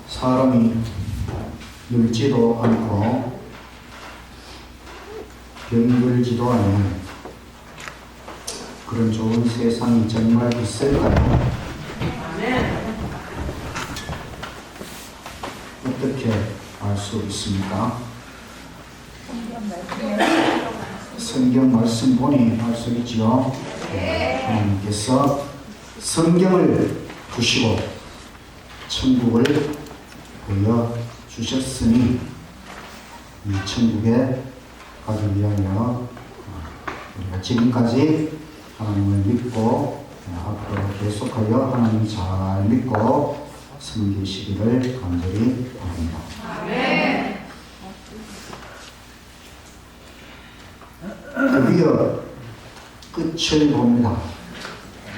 사람이 늙지도 않고 병들지도 않은 그런 좋은 세상이 정말 있을까요? 어떻게 알 수 있습니까? 성경 말씀 보니 알 수 있지요. 하나님께서 성경을 주시고 천국을 보여주셨으니 이 천국에 가기 위하여 우리가 지금까지 하나님을 믿고 앞으로 계속하여 하나님 잘 믿고 섬기시기를 간절히 바랍니다. 아멘. 드디어 끝을 봅니다.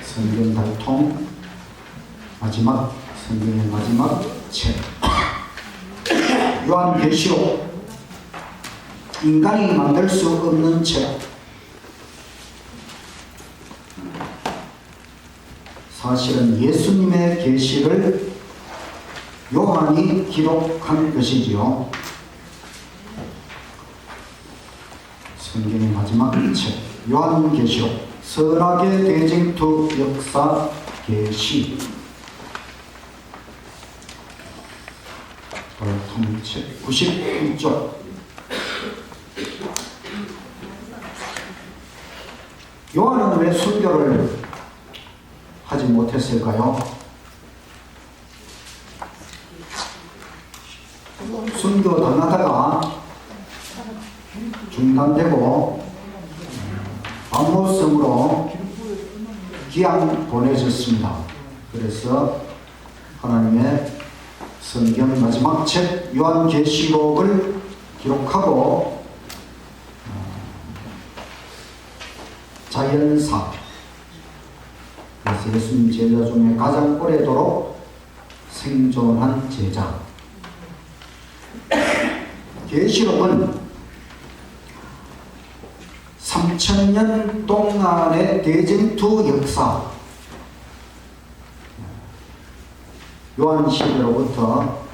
성경 발통 성경의 마지막 책 요한계시록, 인간이 만들 수 없는 책. 사실은 예수님의 계시를 요한이 기록한 것이지요. 성경의 마지막 책 요한계시록, 선악의 대쟁투 역사 계시, 통책 91쪽. 요한은 왜 순교를 하지 못했을까요? 순교 당하다가 중단되고 암모성으로 귀양 보내졌습니다. 그래서 하나님의 성경 마지막 책 요한계시록을 기록하고 자연사, 그래서 예수님 제자 중에 가장 오래도록 생존한 제자. 계시록은 3000년 동안의 대쟁투 역사, 요한 시대로부터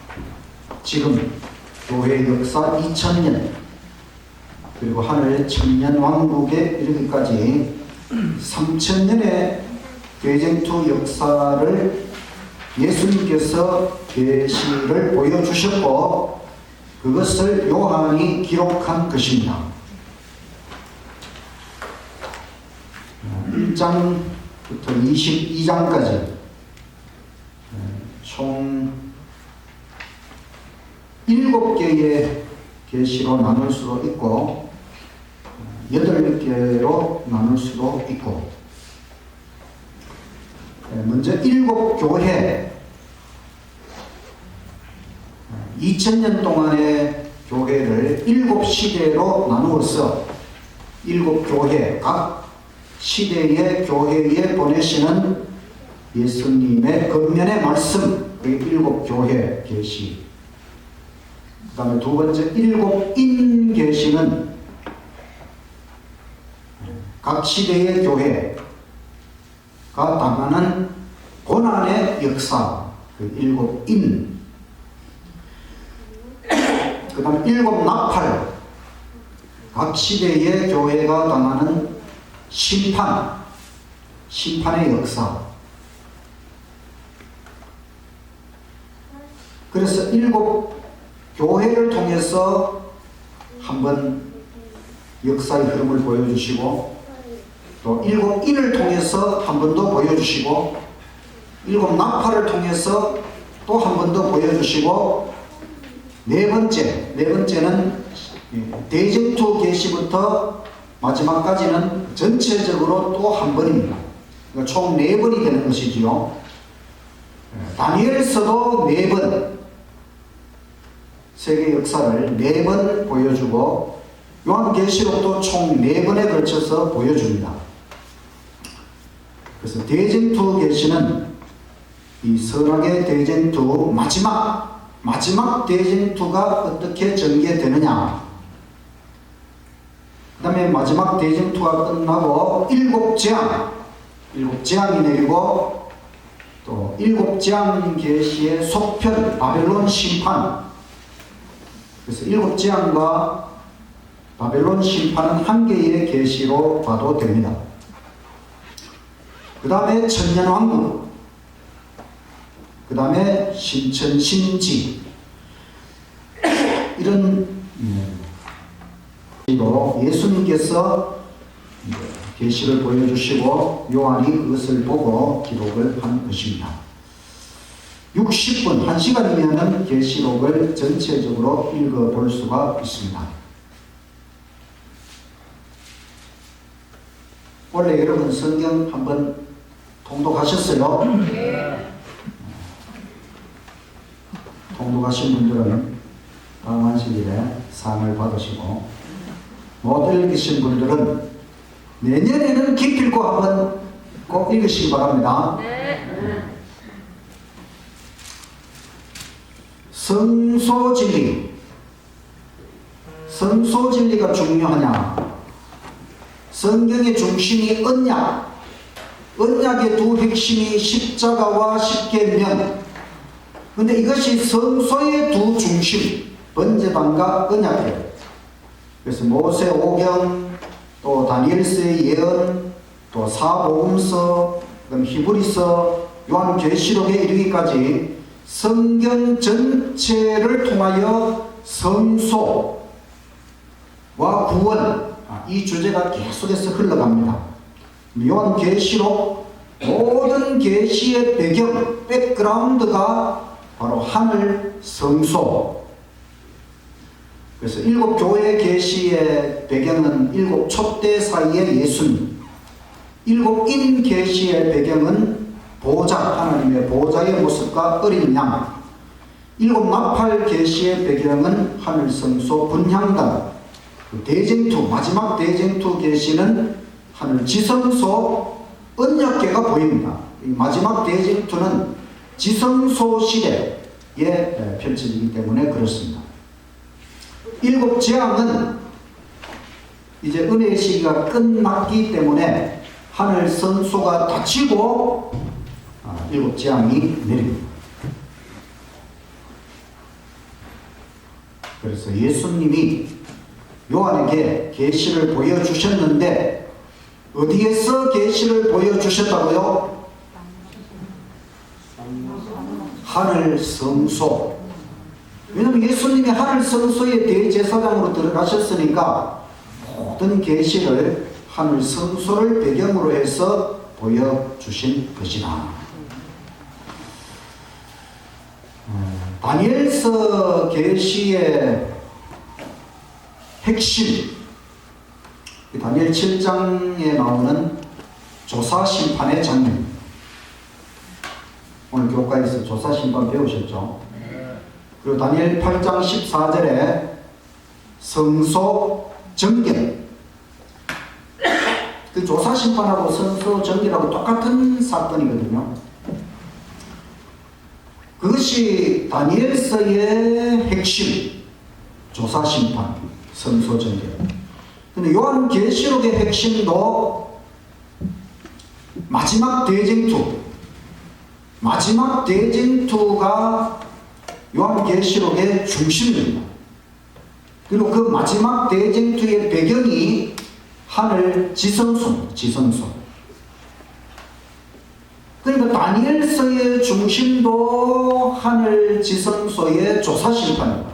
지금 교회 역사 2000년, 그리고 하늘 천년왕국에 이르기까지 3000년의 대쟁투 역사를 예수님께서 계시를 보여주셨고 그것을 요한이 기록한 것입니다. 1장부터 22장까지 총 7개의 계시로 나눌 수도 있고 8개로 나눌 수도 있고, 먼저 7교회, 2000년 동안의 교회를 7시대로 나누어서 7교회, 각 시대의 교회에 보내시는 예수님의 겉면의 말씀, 그 7교회 계시. 그 다음에 두 번째 7인 계시는 각 시대의 교회가 당하는 고난의 역사, 그 7인. 그 다음에 7나팔, 각 시대의 교회가 당하는 심판의 역사. 그래서 7교회를 통해서 한번 역사의 흐름을 보여주시고, 또 7인을 통해서 한 번 더 보여주시고, 7나팔을 통해서 또 한 번 더 보여주시고, 네 번째는 대쟁투 계시부터 마지막까지는 전체적으로 또 한 번입니다. 그러니까 총 4번이 되는 것이지요. 다니엘서도 4번, 세계 역사를 4번 보여주고, 요한계시록도 총 4번에 걸쳐서 보여줍니다. 그래서 대쟁투 계시는 이 선악의 대쟁투 마지막 대쟁투가 어떻게 전개되느냐. 그 다음에 마지막 대쟁투가 끝나고 7재앙이 내리고, 또 또 7재앙 계시의 속편 바벨론 심판. 그래서 7재앙과 바벨론 심판은 한 개의 계시로 봐도 됩니다. 그 다음에 천년왕국, 그 다음에 신천신지, 이런 예수님께서 계시를 보여주시고 요한이 그것을 보고 기록을 한 것입니다. 60분, 1시간이면 계시록을 전체적으로 읽어볼 수가 있습니다. 원래 여러분 성경 한번 통독하셨어요? 네. 통독하신 분들은 다음 안식일에 상을 받으시고 못 읽으신 분들은 내년에는 기필코 한번 꼭 읽으시기 바랍니다. 네. 성소진리. 성소진리가 중요하냐? 성경의 중심이 언약. 언약의 두 핵심이 십자가와 십계명. 근데 이것이 성소의 두 중심, 번제단과 언약이에요. 그래서 모세오경, 또 다니엘서의 예언, 또 사복음서, 그다음 히브리서, 요한계시록에 이르기까지 성경 전체를 통하여 성소와 구원, 이 주제가 계속해서 흘러갑니다. 요한계시록 모든 계시의 배경, 백그라운드가 바로 하늘 성소. 그래서 7교회 계시의 배경은 7 촛대 사이의 예수님, 7인 계시의 배경은 보좌, 하나님의 보좌의 모습과 어린 양, 7 나팔 계시의 배경은 하늘 성소 분향단, 대쟁투, 마지막 대쟁투 계시는 하늘 지성소 언약궤가 보입니다. 이 마지막 대쟁투는 지성소 시대에 펼쳐지기 때문에 그렇습니다. 7 재앙은 이제 은혜의 시기가 끝났기 때문에 하늘 성소가 닫히고 7 재앙이 내립니다. 그래서 예수님이 요한에게 계시를 보여주셨는데 어디에서 계시를 보여주셨다고요? 하늘 성소. 왜냐하면 예수님이 하늘 성소의 대제사장으로 들어가셨으니까 모든 계시를 하늘 성소를 배경으로 해서 보여주신 것이다. 다니엘서 계시의 핵심, 다니엘 7장에 나오는 조사심판의 장면. 오늘 교과에서 조사심판 배우셨죠? 그리고 다니엘 8장 14절에 성소 정결. 그 조사심판하고 성소 정결하고 똑같은 사건이거든요. 그것이 다니엘서의 핵심, 조사심판, 성소 정결. 근데 요한계시록의 핵심도 마지막 대쟁투. 마지막 대쟁투가 요한계시록의 중심입니다. 그리고 그 마지막 대쟁투의 배경이 하늘 지성소입니다. 지성소. 그러니까 다니엘서의 중심도 하늘 지성소의 조사심판입니다.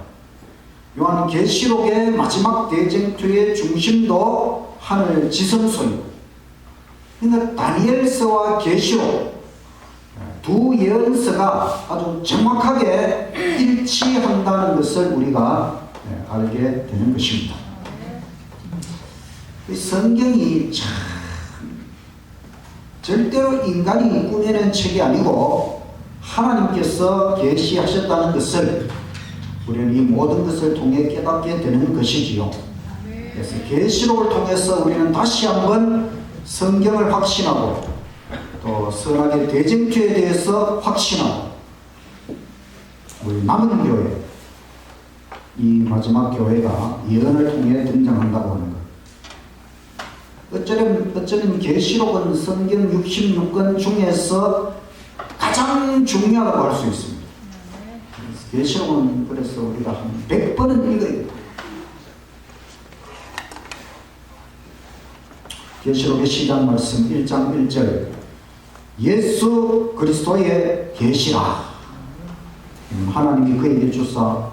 요한계시록의 마지막 대쟁투의 중심도 하늘 지성소입니다. 그러니까 다니엘서와 계시록 두 예언서가 아주 정확하게 일치한다는 것을 우리가 알게 되는 것입니다. 성경이 참 절대로 인간이 꾸며낸 책이 아니고 하나님께서 계시하셨다는 것을 우리는 이 모든 것을 통해 깨닫게 되는 것이지요. 그래서 계시록을 통해서 우리는 다시 한번 성경을 확신하고 또 선악의 대쟁투에 대해서 확신하고 우리 남은 교회, 이 마지막 교회가 예언을 통해 등장한다고 하는 것. 어쩌면 계시록은 성경 66권 중에서 가장 가장 중요하다고 할 수 있습니다. 계시록은 그래서 우리가 한 100번은 읽어야 됩니다. 계시록의 시작 말씀 1장 1절 예수 그리스도의 계시라. 하나님이 그에게 주사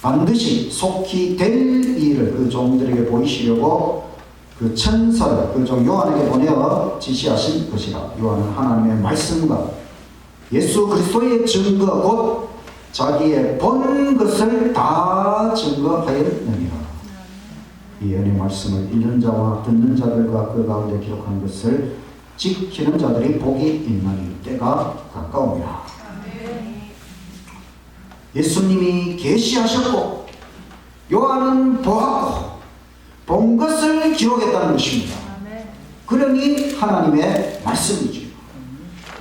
반드시 속히 될 일을 그 종들에게 보이시려고 그 천사를 그 종 요한에게 보내어 지시하신 것이라. 요한은 하나님의 말씀과 예수 그리스도의 증거 곧 자기의 본 것을 다 증거하였느니라. 이 은혜의 말씀을 읽는 자와 듣는 자들과 그 가운데 기록한 것을 지키는 자들이 복이 있나니 때가 가까웁니다. 예수님이 계시하셨고 요한은 보았고 본 것을 기록했다는 것입니다. 그러니 하나님의 말씀이죠.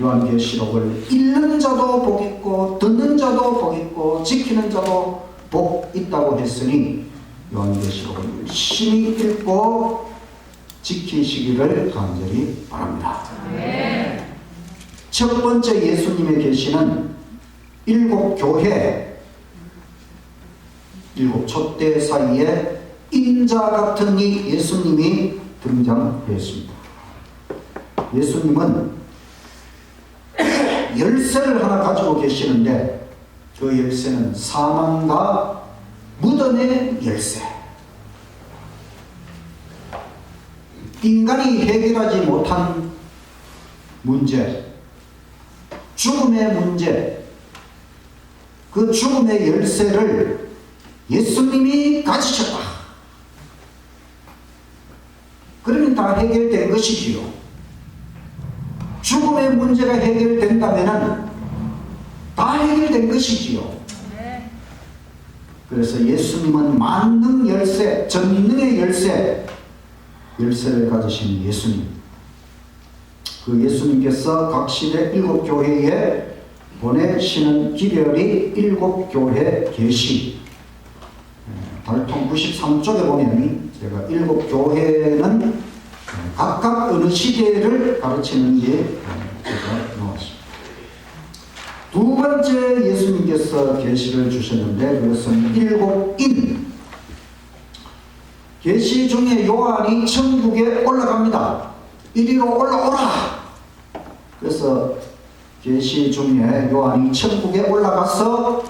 요한계시록을 읽는 자도 복 있고 듣는 자도 복 있고 지키는 자도 복 있다고 했으니 요한계시록을 열심히 읽고 지키시기를 간절히 바랍니다. 첫 번째 예수님의 계시는 7교회 7 촛대 사이에 인자 같은 이 예수님이 등장했습니다. 예수님은 열쇠를 하나 가지고 계시는데 그 열쇠는 사망과 무덤의 열쇠. 인간이 해결하지 못한 문제, 죽음의 문제, 그 죽음의 열쇠를 예수님이 가지셨다. 그러면 다 해결된 것이지요. 죽음의 문제가 해결된다면 다 해결된 것이지요. 그래서 예수님은 만능 열쇠, 전능의 열쇠를 가지신 예수님. 그 예수님께서 각 시대 7교회에 보내시는 기별이 7교회 계시. 달통 93쪽에 보면 제가 7교회는 각각 어느 시대를 가르치는지 제가 넣었습니다. 두 번째 예수님께서 계시를 주셨는데 그것은 7인. 계시 중에 요한이 천국에 올라갑니다. 이리로 올라오라. 그래서 계시 중에 요한이 천국에 올라가서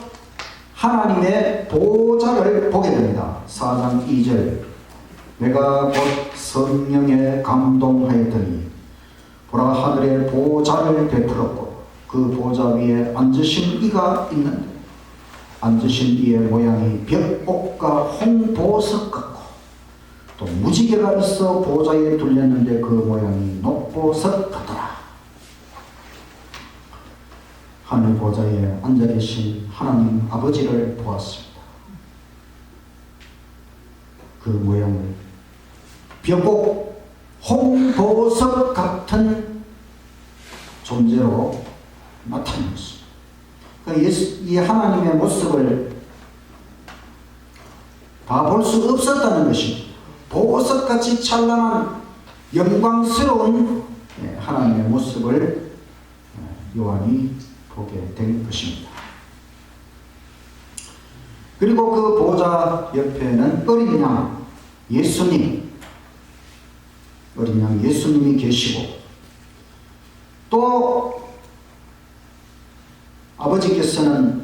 하나님의 보좌를 보게 됩니다. 4장 2절 내가 곧 성령에 감동하였더니 보라 하늘에 보좌를 베풀었고 그 보좌 위에 앉으신 이가 있는데 앉으신 이의 모양이 벽옥과 홍보석 같고 또 무지개가 있어 보좌에 둘렸는데 그 모양이 녹보석 같더라. 하늘 보좌에 앉아 계신 하나님 아버지를 보았습니다. 그 모양을 벽옥 홍보석 같은 존재로 나타냈습니다. 이 하나님의 모습을 다 볼 수 없었다는 것입니다. 보석같이 찬란한 영광스러운 하나님의 모습을 요한이 보게 된 것입니다. 그리고 그 보좌 옆에는 어린 양 예수님, 어린 양 예수님이 계시고 또 아버지께서는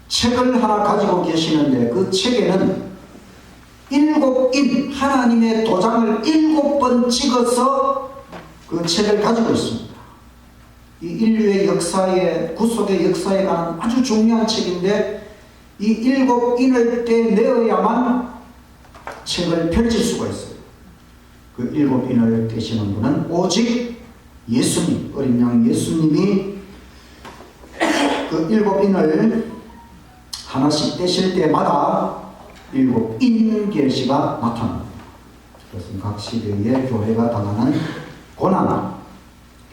책을 하나 가지고 계시는데 그 책에는 7인 하나님의 도장을 7번 찍어서 그 책을 가지고 있습니다. 이 인류의 역사에, 구속의 역사에 관한 아주 중요한 책인데 이 7인을 떼내어야만 책을 펼칠 수가 있어요. 그 7인을 떼시는 분은 오직 예수님, 어린 양 예수님이 그 7인을 하나씩 떼실 때마다 7인 계시가 나타납니다. 그것은 각 시대의 교회가 당하는 고난,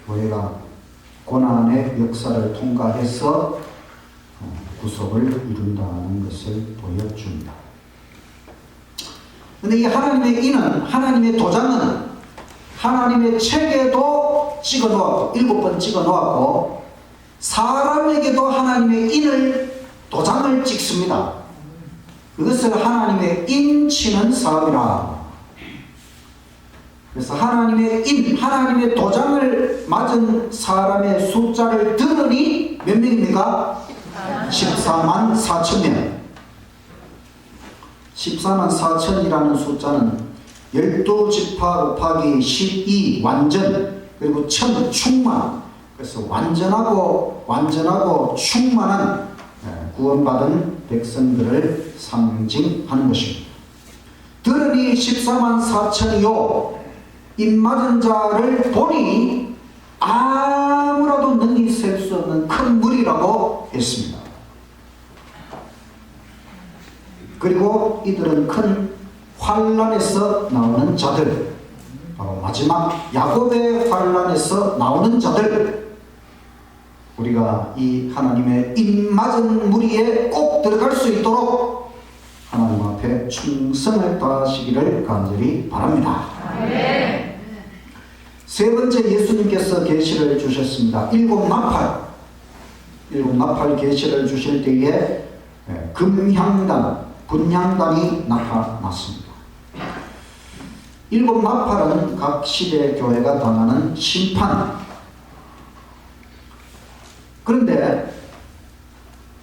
교회가 고난의 역사를 통과해서 구속을 이룬다는 것을 보여줍니다. 그런데 이 하나님의 인은, 하나님의 도장은 하나님의 책에도 찍어 놓았고 7번 찍어 놓았고 사람에게도 하나님의 인을 도장을 찍습니다. 그것을 하나님의 인치는 사업이라. 그래서 하나님의 인, 하나님의 도장을 맞은 사람의 숫자를 들으니 몇 명입니까? 14만 4천 명. 14만 4천이라는 숫자는 12지파 곱하기 12 완전, 그리고 1000 충만. 그래서 완전하고 충만한 구원받은 백성들을 상징하는 것입니다. 들으니 14만 4천이요 입맞은 자를 보니 아무라도 능히 셀 수 없는 큰 무리라고 했습니다. 그리고 이들은 큰 환란에서 나오는 자들, 바로 마지막 야곱의 환란에서 나오는 자들, 우리가 이 하나님의 입맞은 무리에 꼭 들어갈 수 있도록 하나님 앞에 충성을 다하시기를 간절히 바랍니다. 네. 세 번째, 예수님께서 계시를 주셨습니다. 일곱 나팔 계시를 주실 때에 금향단, 분향단이 나타났습니다. 일곱 나팔은 각 시대 교회가 당하는 심판. 그런데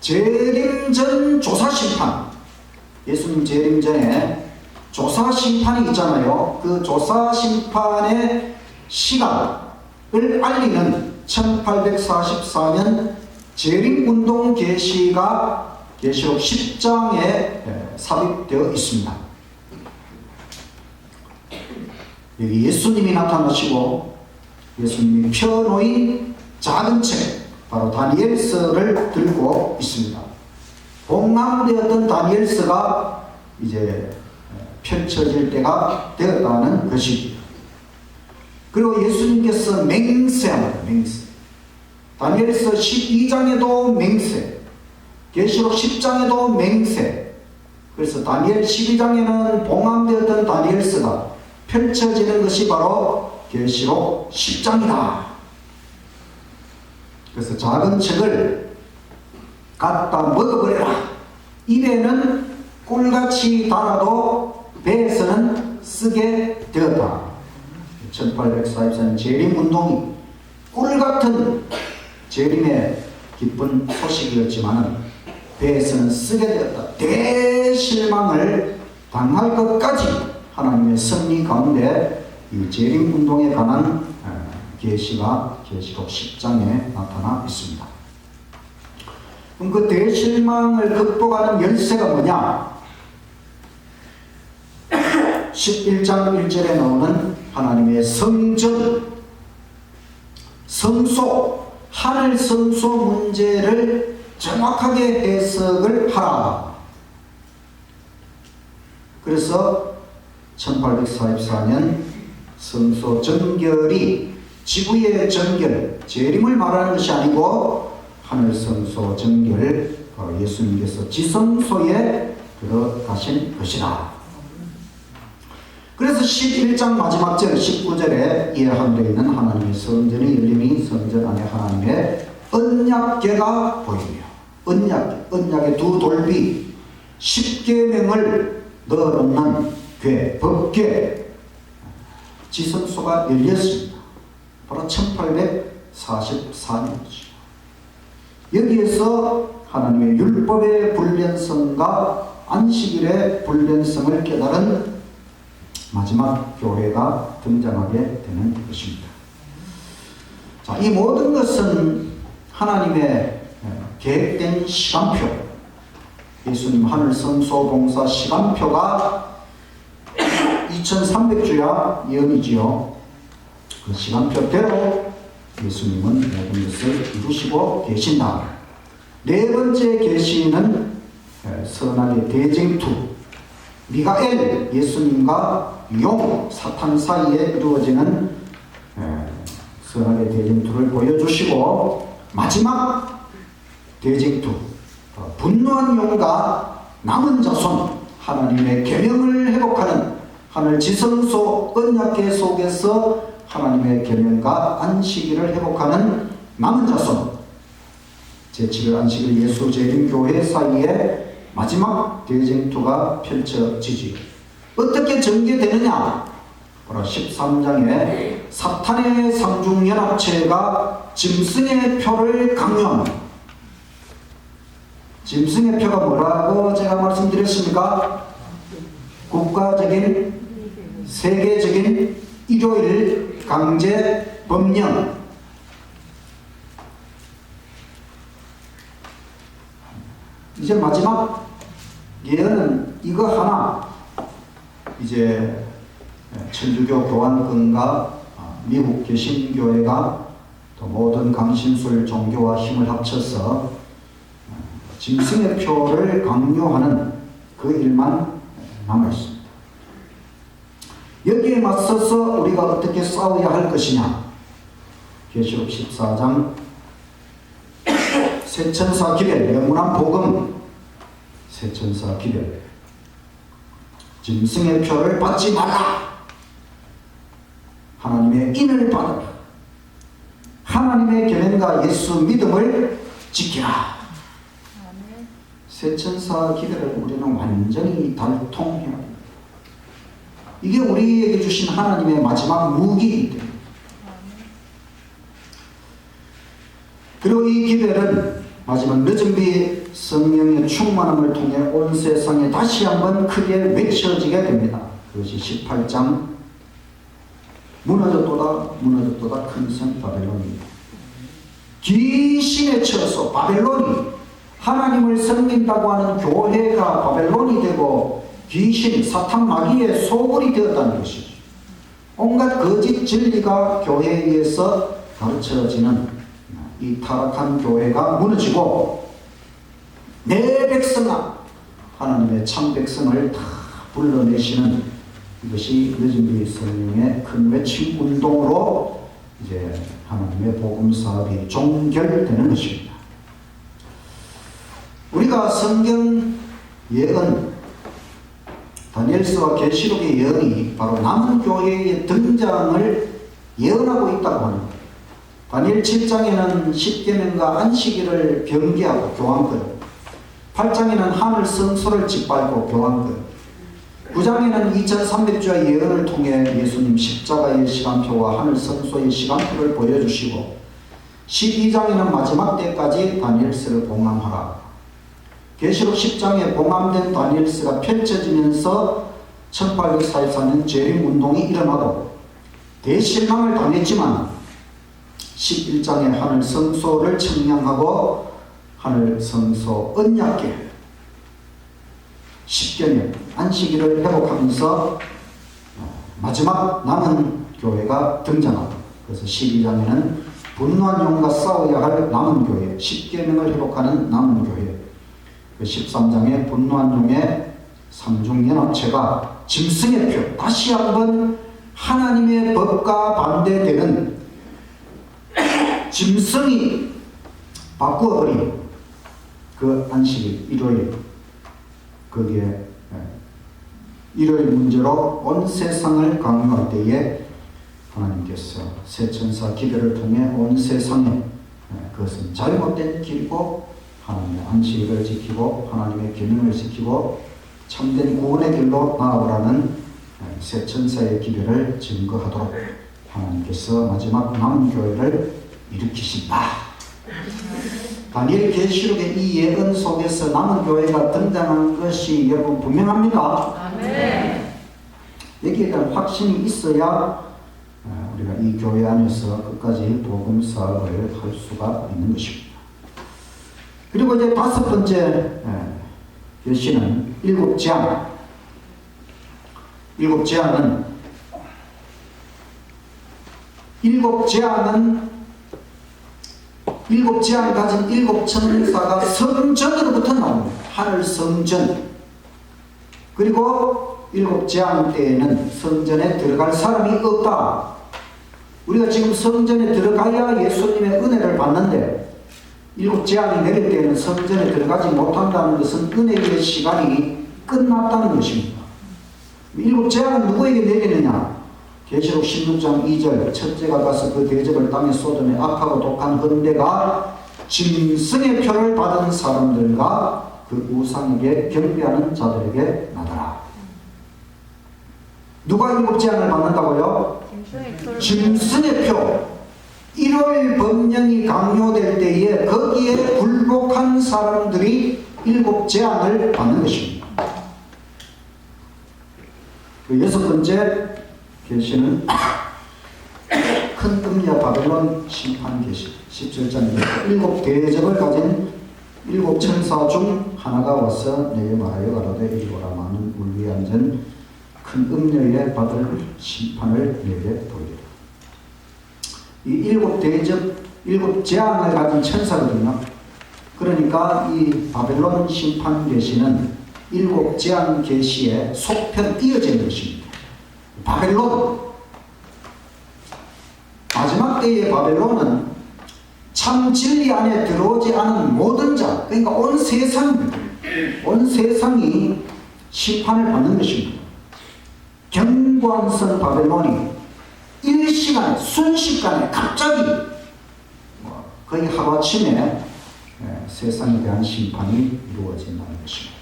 재림 전 조사 심판, 예수님 재림 전에 조사 심판이 있잖아요. 그 조사 심판의 시간을 알리는 1844년 재림운동 계시가 계시록 10장에 삽입되어 있습니다. 여기 예수님이 나타나시고 예수님이 펴놓인 작은 책, 바로 다니엘서를 들고 있습니다. 봉함되었던 다니엘서가 이제 펼쳐질 때가 되었다는 것이죠. 그리고 예수님께서 맹세합니다. 맹세. 다니엘서 12장에도 맹세, 계시록 10장에도 맹세. 그래서 다니엘 12장에는 봉함되었던 다니엘서가 펼쳐지는 것이 바로 계시록 10장이다. 그래서 작은 책을 갖다 먹어버려라. 입에는 꿀같이 달아도 배에서는 쓰게 되었다. 1844년 재림운동이 꿀같은 재림의 기쁜 소식이었지만 배에서는 쓰게 되었다. 대실망을 당할 것까지 하나님의 섭리 가운데 이 재림운동에 관한 계시가 계시록 10장에 나타나 있습니다. 그럼 그 대실망을 극복하는 열쇠가 뭐냐? 11장 1절에 나오는 하나님의 성전, 성소, 하늘 성소 문제를 정확하게 해석을 하라. 그래서 1844년 성소 정결이 지구의 정결, 재림을 말하는 것이 아니고 하늘 성소 정결, 예수님께서 지성소에 들어가신 것이다. 그래서 11장 마지막 절 19절에 예언되어 있는 하나님의 성전이 열리니 성전 안에 하나님의 언약궤가 보이며, 언약의 두 돌비 10계명을 넣어놓는 궤, 법궤, 지성소가 열렸습니다. 바로 1844년이죠. 여기에서 하나님의 율법의 불변성과 안식일의 불변성을 깨달은 마지막 교회가 등장하게 되는 것입니다. 자, 이 모든 것은 하나님의 계획된 시간표, 예수님 하늘 성소 봉사 시간표가 2300주야 예언이지요. 그 시간표대로 예수님은 모든 것을 이루시고 계신다. 네 번째 계시는 선악의 대쟁투, 미가엘, 예수님과 용, 사탄 사이에 이루어지는 선악의 대쟁투를 보여주시고, 마지막 대쟁투, 분노한 용과 남은 자손, 하나님의 계명을 회복하는 하늘 지성소 언약궤 속에서 하나님의 계명과 안식일을 회복하는 남은 자손, 제7일 안식일 예수 재림교회 사이에 마지막 대쟁투가 펼쳐지지요. 어떻게 전개되느냐? 바로 13장에 사탄의 삼중연합체가 짐승의 표를 강요합니다. 짐승의 표가 뭐라고 제가 말씀드렸습니까? 국가적인, 세계적인 일요일 강제 법령. 이제 마지막 예언은 이거 하나. 이제 천주교 교환권과 미국 개신교회가 또 모든 강신술 종교와 힘을 합쳐서 짐승의 표를 강요하는 그 일만 남아있습니다. 여기에 맞서서 우리가 어떻게 싸워야 할 것이냐? 계시록 14장 세천사 기별, 영원한 복음, 세천사 기별. 짐승의 표를 받지 말라. 하나님의 인을 받으라. 하나님의 계명과 예수 믿음을 지키라. 세천사 기별을 우리는 완전히 달통해야 합니다. 이게 우리에게 주신 하나님의 마지막 무기이기 때문에. 그리고 이 기별은 마지막 늦은 비 성령의 충만함을 통해 온 세상에 다시 한번 크게 외쳐지게 됩니다. 그것이 18장 무너졌도다 큰 성 바벨론입니다. 귀신에 쳐서 바벨론이 하나님을 섬긴다고 하는 교회가 바벨론이 되고 귀신, 사탄 마귀의 소굴이 되었다는 것이죠. 온갖 거짓 진리가 교회에 의해서 가르쳐지는 이 타락한 교회가 무너지고 내 백성아, 하나님의 참 백성을 다 불러내시는 이것이 늦은 비 성령의 큰 외침 운동으로 이제 하나님의 복음 사업이 종결되는 것입니다. 우리가 성경 예언, 다니엘서와 계시록의 예언이 바로 남은 교회의 등장을 예언하고 있다고 합니다. 다니엘 7장에는 십계명과 안식일을 변개하고 교환권, 8장에는 하늘 성소를 짓밟고 교환권, 9장에는 2300주의 예언을 통해 예수님 십자가의 시간표와 하늘 성소의 시간표를 보여주시고 12장에는 마지막 때까지 다니엘서를 봉함하라. 계시록 10장에 봉함된 다니엘서가 펼쳐지면서 1844년 재림운동이 일어나도 대실망을 당했지만 11장에 하늘 성소를 청량하고 하늘 성소 언약궤 십계명 안식일을 회복하면서 마지막 남은 교회가 등장합니다. 그래서 12장에는 분노한 영과 싸워야 할 남은 교회, 십계명을 회복하는 남은 교회, 13장에 분노한 영의 삼중연합체가 짐승의 표, 다시 한번 하나님의 법과 반대되는 짐승이 바꾸어버린 그 안식일, 일요일, 거기에 일요일 문제로 온 세상을 강요할 때에 하나님께서 세천사 기별을 통해 온 세상에 그것은 잘못된 길이고 하나님의 안식일을 지키고 하나님의 계명을 지키고 참된 구원의 길로 나아오라는 세천사의 기별을 증거하도록 하나님께서 마지막 남은 교회를 일으키신다. 다니엘 계시록의 이 예언 속에서 남은 교회가 등장한 것이 여러분 분명합니다. 네. 여기에 대한 확신이 있어야 우리가 이 교회 안에서 끝까지 복음 사업을 할 수가 있는 것입니다. 그리고 이제 다섯 번째 계시는 일곱 재앙. 일곱 재앙을 가진 일곱 천사가 성전으로부터 나옵니다. 하늘 성전. 그리고 일곱 재앙 때에는 성전에 들어갈 사람이 없다. 우리가 지금 성전에 들어가야 예수님의 은혜를 받는데 일곱 재앙이 내릴 때에는 성전에 들어가지 못한다는 것은 은혜의 시간이 끝났다는 것입니다. 일곱 재앙은 누구에게 내리느냐? 계시록 16장 2절 첫째가 가서 그 대접을 땅에 쏟으며 악하고 독한 헌대가 짐승의 표를 받은 사람들과 그 우상에게 경배하는 자들에게 나더라. 누가 일곱 재앙을 받는다고요? 짐승의 표. 1월 법령이 강요될 때에 거기에 굴복한 사람들이 일곱 재앙을 받는 것입니다. 그 여섯 번째 계시는 큰 음녀 바벨론 심판 계시 17장입니다. 일곱 대접을 가진 일곱 천사 중 하나가 와서 내게 말하여 가로되 이리 오라. 많은 물 위에 앉은 큰 음녀에 받을 심판을 내게 보이리라. 이 일곱 대접, 일곱 재앙을 가진 천사거든요. 그러니까 이 바벨론 심판 계시는 일곱 재앙 계시의 속편 이어진 것입니다. 바벨론, 마지막 때의 바벨론은 참 진리 안에 들어오지 않은 모든 자, 그러니까 온 세상이 심판을 받는 것입니다. 경광선 바벨론이 일시간에, 순식간에 갑자기 거의 하루아침에 세상에 대한 심판이 이루어진다는 것입니다.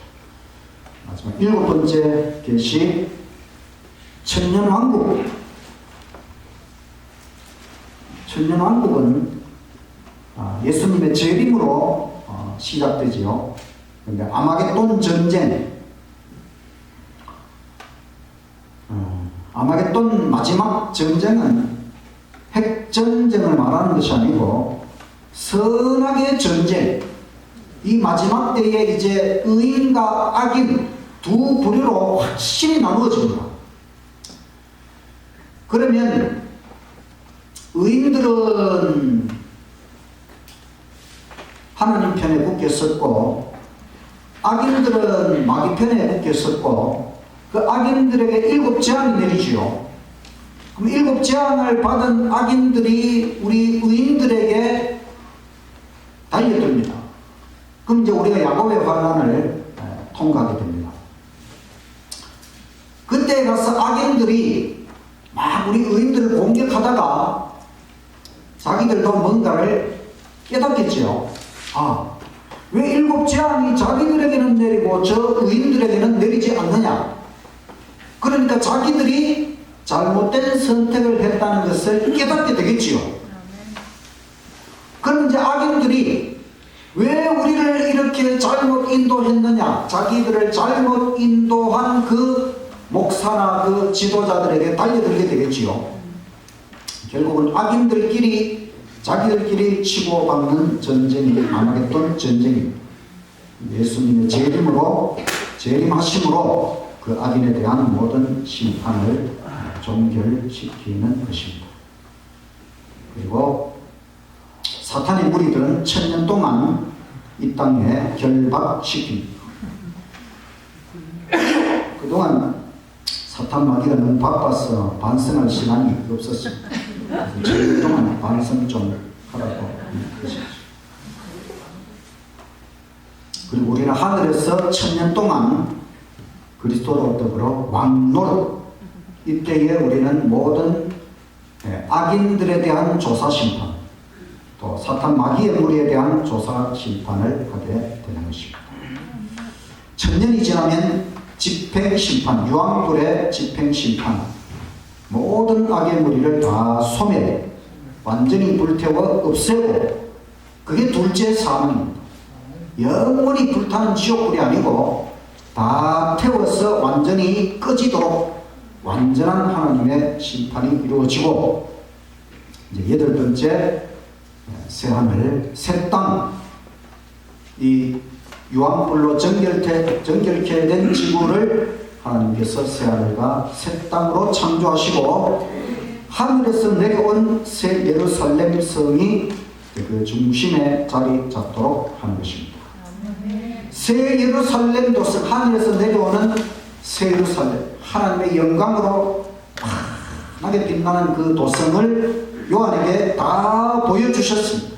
마지막 일곱 번째 계시 천년왕국. 천년왕국은 예수님의 재림으로 시작되지요. 그런데 아마겟돈 전쟁, 아마겟돈 마지막 전쟁은 핵전쟁을 말하는 것이 아니고 선악의 전쟁. 이 마지막 때에 이제 의인과 악인 두 부류로 확실히 나누어집니다. 그러면 의인들은 하나님 편에 굳게 섰고 악인들은 마귀 편에 굳게 섰고 그 악인들에게 일곱 재앙이 내리지요. 그럼 일곱 재앙을 받은 악인들이 우리 의인들에게 달려듭니다. 그럼 이제 우리가 야곱의 환난을 통과하게 됩니다. 그때 가서 악인들이 막 우리 의인들을 공격하다가 자기들도 뭔가를 깨닫겠지요. 왜 일곱 재앙이 자기들에게는 내리고 저 의인들에게는 내리지 않느냐? 그러니까 자기들이 잘못된 선택을 했다는 것을 깨닫게 되겠지요. 그럼 이제 악인들이 왜 우리를 이렇게 잘못 인도했느냐? 자기들을 잘못 인도한 그 목사나 그 지도자들에게 달려들게 되겠지요. 결국은 악인들끼리 자기들끼리 치고받는 전쟁이 아마겟돈 전쟁입니다. 예수님의 재림하심으로 그 악인에 대한 모든 심판을 종결시키는 것입니다. 그리고 사탄의 무리들은 1000년 동안 이 땅에 결박시킵니다. 그동안 사탄 마귀가 너무 바빠서 반성할 시간이 없었습니다. 1000년 동안 반성 좀 하라고 하셨죠. 그리고 우리는 하늘에서 1000년 동안 그리스도로 더불어 왕노릇. 이때에 우리는 모든 악인들에 대한 조사 심판, 또 사탄 마귀의 무리에 대한 조사 심판을 하게 되는 것입니다. 1000년이 지나면 집행심판, 유황불의 집행심판, 모든 악의 무리를 다 소멸, 완전히 불태워 없애고, 그게 둘째 사망입니다. 영원히 불타는 지옥불이 아니고 다 태워서 완전히 꺼지도록 완전한 하나님의 심판이 이루어지고, 이제 여덟 번째 새하늘, 새 땅, 이 유황불로 정결케 된 지구를 하나님께서 새하늘과 새 땅으로 창조하시고 하늘에서 내려온 새 예루살렘 성이 그 중심에 자리 잡도록 하는 것입니다. 새 예루살렘 도성, 하늘에서 내려오는 새 예루살렘, 하나님의 영광으로 환하게 빛나는 그 도성을 요한에게 다 보여주셨습니다.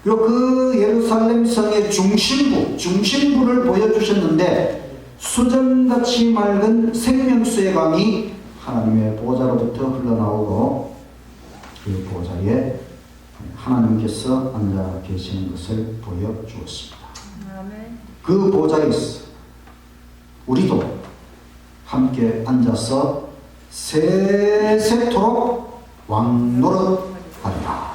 그리고 그 예루살렘 성의 중심부를 보여주셨는데 수정같이 맑은 생명수의 강이 하나님의 보좌로부터 흘러나오고 그 보좌에 하나님께서 앉아 계시는 것을 보여주었습니다. 그 보좌에서 우리도 함께 앉아서 세세토록 왕노릇하리라.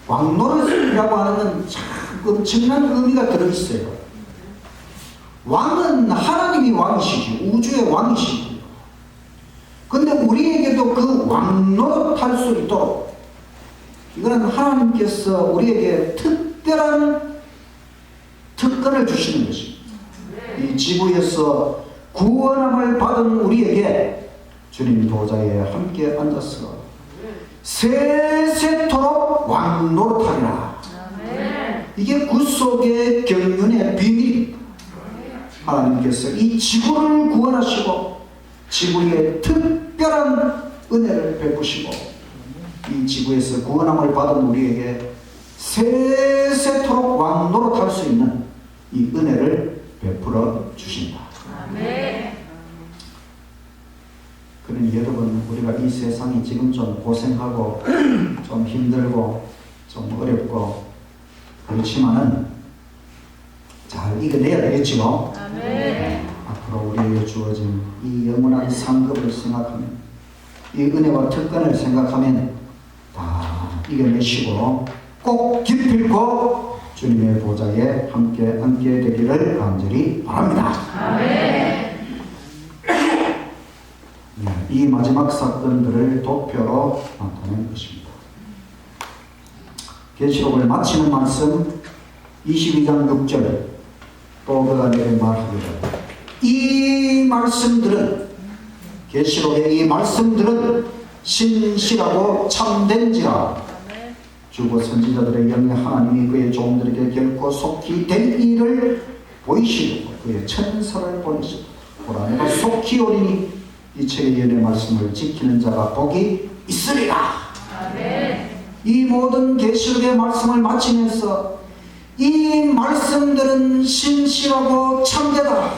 왕노릇이라고 하는 건 참 엄청난 의미가 들어있어요. 왕은 하나님이 왕이시죠. 우주의 왕이시죠. 근데 우리에게도 그 왕노릇 할 수 있도록 이거는 하나님께서 우리에게 특별한 특권을 주시는 것입니다. 이 지구에서 구원함을 받은 우리에게 주님 보좌에 함께 앉아서 세세토록 왕노릇하리라. 이게 구속의 경륜의 비밀입니다. 하나님께서 이 지구를 구원하시고 지구에 특별한 은혜를 베푸시고 이 지구에서 구원함을 받은 우리에게 세세토록 왕노릇할 수 있는 이 은혜를 베풀어 주신다. 그러니 여러분, 우리가 이 세상이 지금 좀 고생하고 좀 힘들고 좀 어렵고 그렇지만은 잘 이겨내야 되겠지요. 앞으로 우리에게 주어진 이 영원한 상급을 생각하면, 이 은혜와 특권을 생각하면 다 이겨내시고 꼭 기필코 주님의 보좌에 함께 앉게 되기를 간절히 바랍니다. 이 마지막 사건들을 도표로 나타낸 것입니다. 계시록을 마치는 말씀 22장 6절, 또 그가 내게 말하기를, 이 말씀들은, 계시록의 이 말씀들은 신실하고 참된지라. 주고 선지자들의 영에 하나님이 그의 종들에게 결코 속히 될 일을 보이시고 그의 천사를 보내시고 보라, 내가 속히 오리니 이 책의 연의 말씀을 지키는 자가 복이 있으리라. 이 모든 계시록의 말씀을 마치면서 이 말씀들은 신실하고 참되다.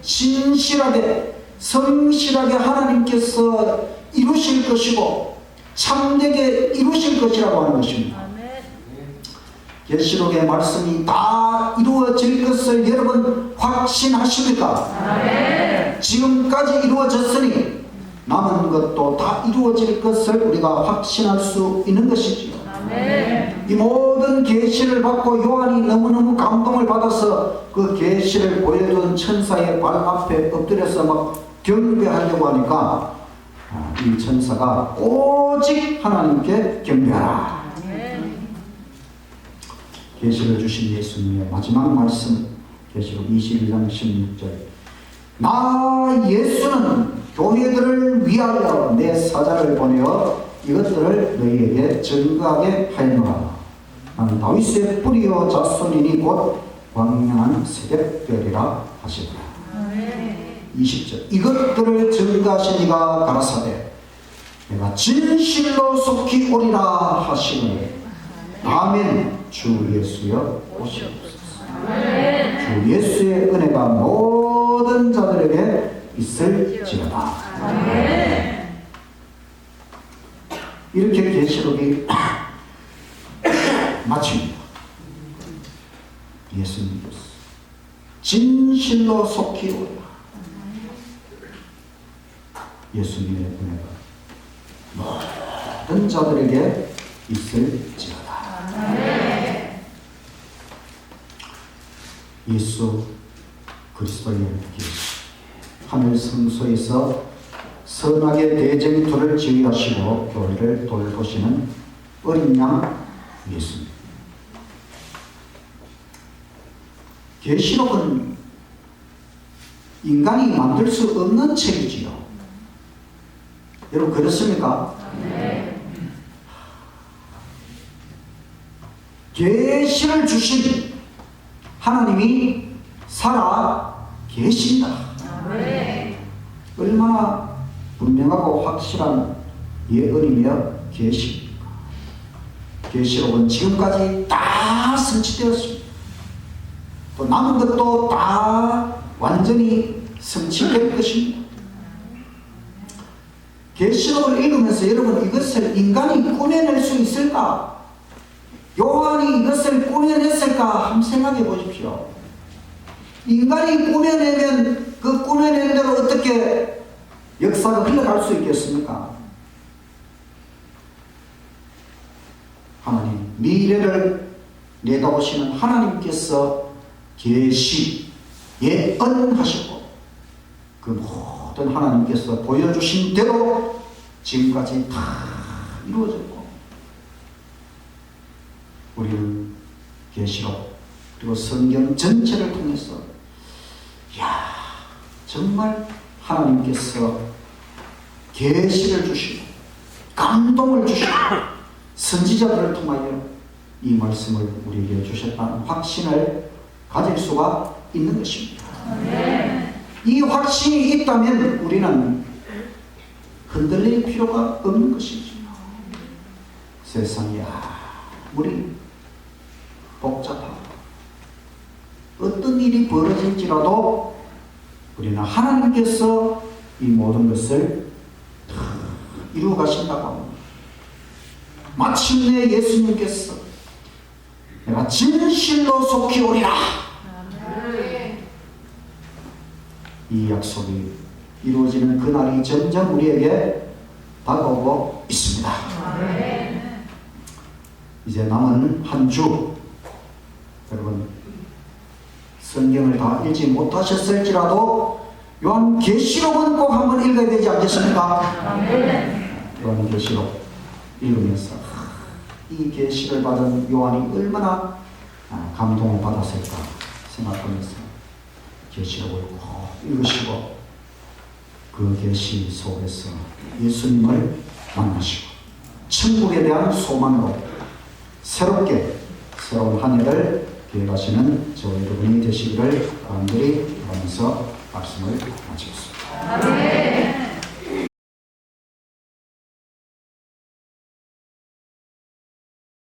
신실하게 성실하게 하나님께서 이루실 것이고 참되게 이루실 것이라고 하는 것입니다. 계시록의 말씀이 다 이루어질 것을 여러분 확신하십니까? 지금까지 이루어졌으니 남은 것도 다 이루어질 것을 우리가 확신할 수 있는 것이지요. 이 모든 계시를 받고 요한이 너무너무 감동을 받아서 그 계시를 보여준 천사의 발 앞에 엎드려서 막 경배하려고 하니까 이 천사가 오직 하나님께 경배하라. 계시를 주신 예수님의 마지막 말씀, 계시록 21장 16절, 나 예수는 교회들을 위하여 내 사자를 보내어 이것들을 너희에게 증거하게 하였노라. 나는 다윗의 뿌리요 자손이니 곧 광명한 새벽별이라 하시더라. 20절, 이것들을 증거하신 이가 가라사대 내가 진실로 속히 오리라 하시니 아멘. 주 예수여 오시옵소서. 주 예수의 은혜가 모든 자들에게 있을지어다. 이렇게 계시록이 마칩니다. 예수님께서 진실로 속히 오리라. 예수님의 은혜가 모든 자들에게 있을지어다. 예수 그리스도의 계시, 하늘 성소에서 선하게 대쟁투를 지휘하시고 교회를 돌보시는 어린 양 예수님. 계시록은 인간이 만들 수 없는 책이지요. 여러분 그렇습니까? 계시를 주신 하나님이 살아 계신다. 얼마나 분명하고 확실한 예언이며 계시입니까? 계시록은 지금까지 다 성취되었습니다. 또 남은 것도 다 완전히 성취될 것입니다. 계시록을 읽으면서 여러분 이것을 인간이 꾸며낼 수 있을까? 요한이 이것을 꾸며냈을까? 한번 생각해 보십시오. 인간이 꾸며내면 그 꾸며낸 대로 어떻게 역사가 흘러갈 수 있겠습니까? 하나님, 미래를 내다보시는 하나님께서 계시, 예언하셨고 그 모든 하나님께서 보여주신 대로 지금까지 다 이루어졌고 우리는 계시록 그리고 성경 전체를 통해서 이야 정말 하나님께서 계시를 주시고 감동을 주시고 선지자들을 통하여 이 말씀을 우리에게 주셨다는 확신을 가질 수가 있는 것입니다. 이 확신이 있다면 우리는 흔들릴 필요가 없는 것이죠. 세상이 아무리 복잡하고 어떤 일이 벌어질지라도 우리는 하나님께서 이 모든 것을 다 이루어 가신다고 합니다. 마침내 예수님께서 내가 진실로 속히 오리라. 이 약속이 이루어지는 그날이 점점 우리에게 다가오고 있습니다. 이제 남은 한 주 여러분 성경을 다 읽지 못하셨을지라도 요한계시록은 꼭 한번 읽어야 되지 않겠습니까? 요한계시록 읽으면서 이 계시를 받은 요한이 얼마나 감동을 받았을까 생각하면서 계시록을 꼭 읽으시고 그 계시 속에서 예수님을 만나시고 천국에 대한 소망으로 새롭게 새로운 한 해를 계획하시는 저 여러분이 되시기를 간절히 바라면서 말씀을 마치겠습니다.